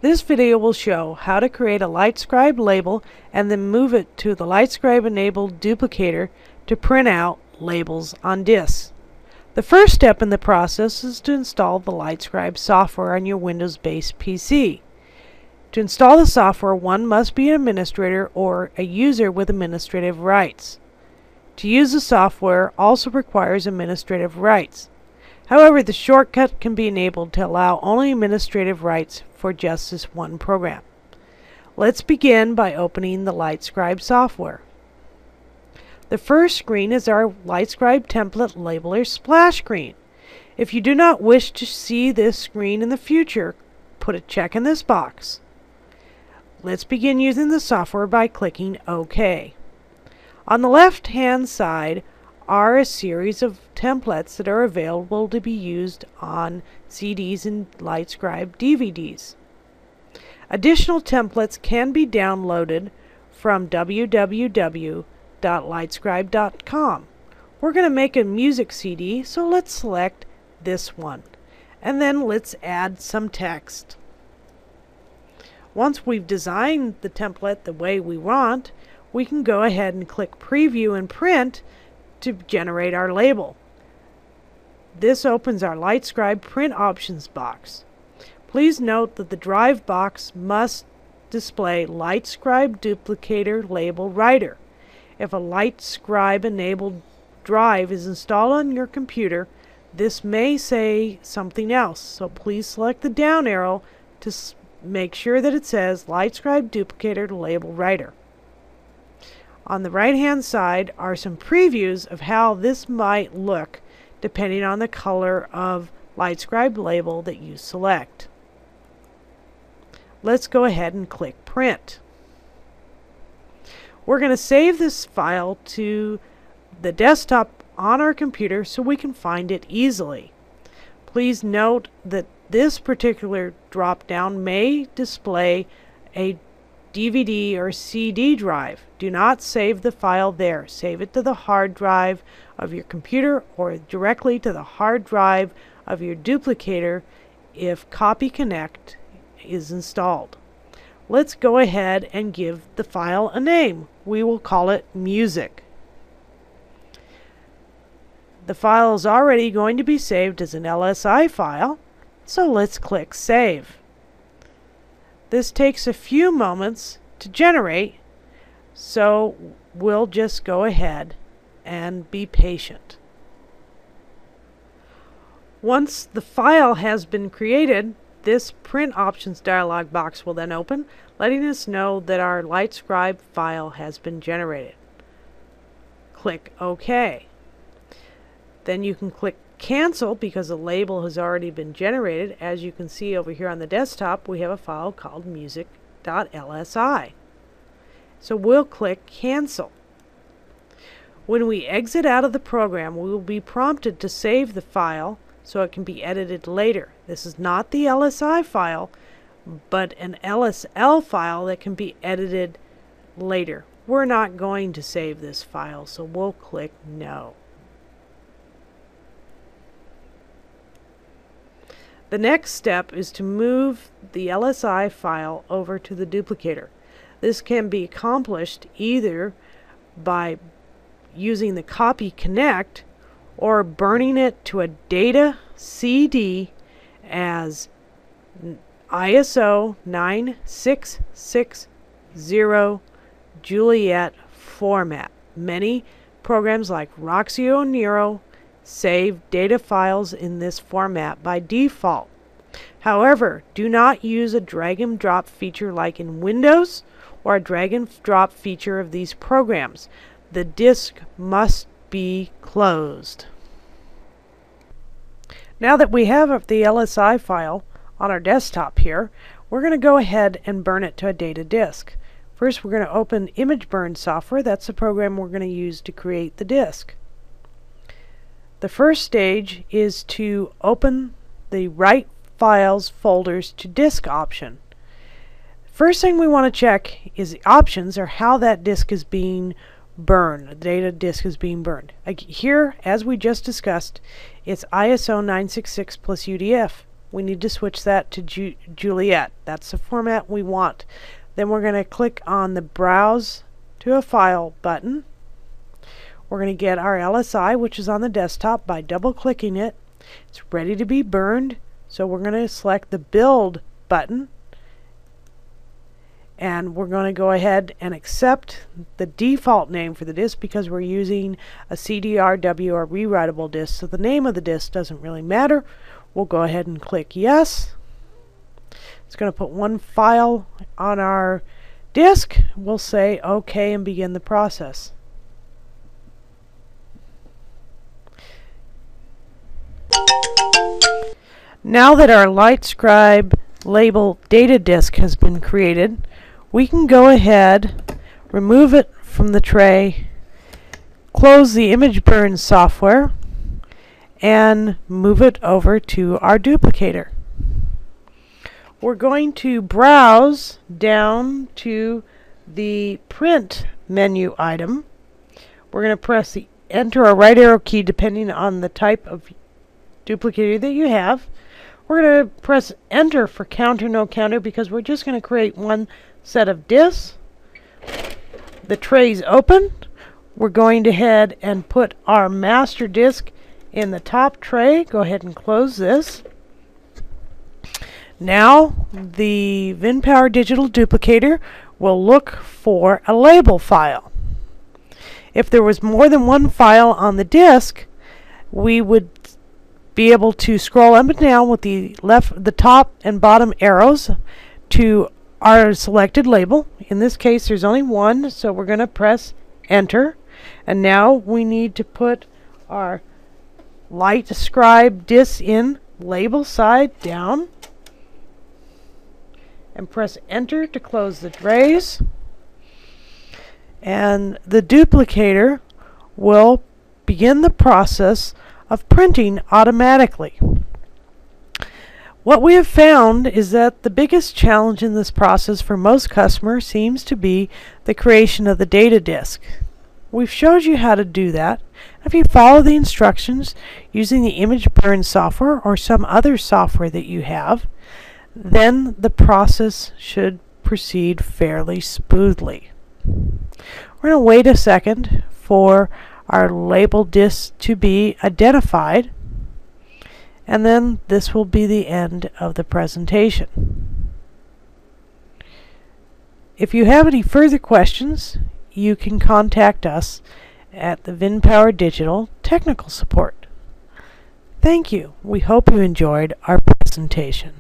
This video will show how to create a LightScribe label and then move it to the LightScribe enabled duplicator to print out labels on discs. The first step in the process is to install the LightScribe software on your Windows-based PC. To install the software, one must be an administrator or a user with administrative rights. To use the software also requires administrative rights. However, the shortcut can be enabled to allow only administrative rights for just this one program. Let's begin by opening the LightScribe software. The first screen is our LightScribe template labeler splash screen. If you do not wish to see this screen in the future, put a check in this box. Let's begin using the software by clicking OK. On the left-hand side are a series of templates that are available to be used on CDs and LightScribe DVDs. Additional templates can be downloaded from www.lightscribe.com. We're going to make a music CD, so let's select this one. And then let's add some text. Once we've designed the template the way we want, we can go ahead and click Preview and Print to generate our label. This opens our LightScribe Print Options box. Please note that the drive box must display LightScribe Duplicator Label Writer. If a LightScribe enabled drive is installed on your computer, this may say something else, so please select the down arrow to make sure that it says LightScribe Duplicator Label Writer. On the right hand side are some previews of how this might look depending on the color of LightScribe label that you select. Let's go ahead and click Print. We're going to save this file to the desktop on our computer so we can find it easily. Please note that this particular drop-down may display a DVD or CD drive. Do not save the file there. Save it to the hard drive of your computer or directly to the hard drive of your duplicator if Copy Connect is installed. Let's go ahead and give the file a name. We will call it Music. The file is already going to be saved as an LSI file, so let's click Save. This takes a few moments to generate, so we'll just go ahead and be patient. Once the file has been created, this Print Options dialog box will then open, letting us know that our LightScribe file has been generated. Click OK. Then you can click Cancel because the label has already been generated. As you can see over here on the desktop, we have a file called music.lsi. So we'll click Cancel. When we exit out of the program, we will be prompted to save the file so it can be edited later. This is not the LSI file, but an LSL file that can be edited later. We're not going to save this file, so we'll click No. The next step is to move the LSI file over to the duplicator. This can be accomplished either by using the Copy Connect or burning it to a data CD as ISO 9660 Juliet format. Many programs like Roxio Nero save data files in this format by default. However, do not use a drag and drop feature like in Windows or a drag and drop feature of these programs. The disk must be closed. Now that we have the LSI file on our desktop here, we're going to go ahead and burn it to a data disk. First, we're going to open Image Burn software. That's the program we're going to use to create the disk. The first stage is to open the Write Files Folders to Disk option. First thing we want to check is the options or how that disk is being burned. The data disk is being burned. Here, as we just discussed, it's ISO 966 plus UDF. we need to switch that to Juliet. That's the format we want. Then we're going to click on the Browse to a File button. We're going to get our LSI, which is on the desktop, by double-clicking it. It's ready to be burned, so we're going to select the Build button. And we're going to go ahead and accept the default name for the disk because we're using a CDRW or rewritable disk, so the name of the disk doesn't really matter. We'll go ahead and click Yes. It's going to put one file on our disk. We'll say OK and begin the process. Now that our LightScribe label data disk has been created, we can go ahead, remove it from the tray, close the image burn software, and move it over to our duplicator. We're going to browse down to the print menu item. We're going to press the enter or right arrow key depending on the type of duplicator that you have. We're going to press enter for counter, no counter, because we're just going to create one set of disks. The tray's open. We're going to head and put our master disk in the top tray. Go ahead and close this. Now the Vinpower Digital Duplicator will look for a label file. If there was more than one file on the disk, we would be able to scroll up and down with the top and bottom arrows to our selected label. In this case, there's only one, so we're going to press enter. And now we need to put our LightScribe disk in label side down and press enter to close the trays. And the duplicator will begin the process of printing automatically. What we have found is that the biggest challenge in this process for most customers seems to be the creation of the data disk. We've showed you how to do that. If you follow the instructions using the image burn software or some other software that you have, then the process should proceed fairly smoothly. We're going to wait a second for our label disk to be identified, and then this will be the end of the presentation. If you have any further questions, you can contact us at the Vinpower Digital Technical Support. Thank you. We hope you enjoyed our presentation.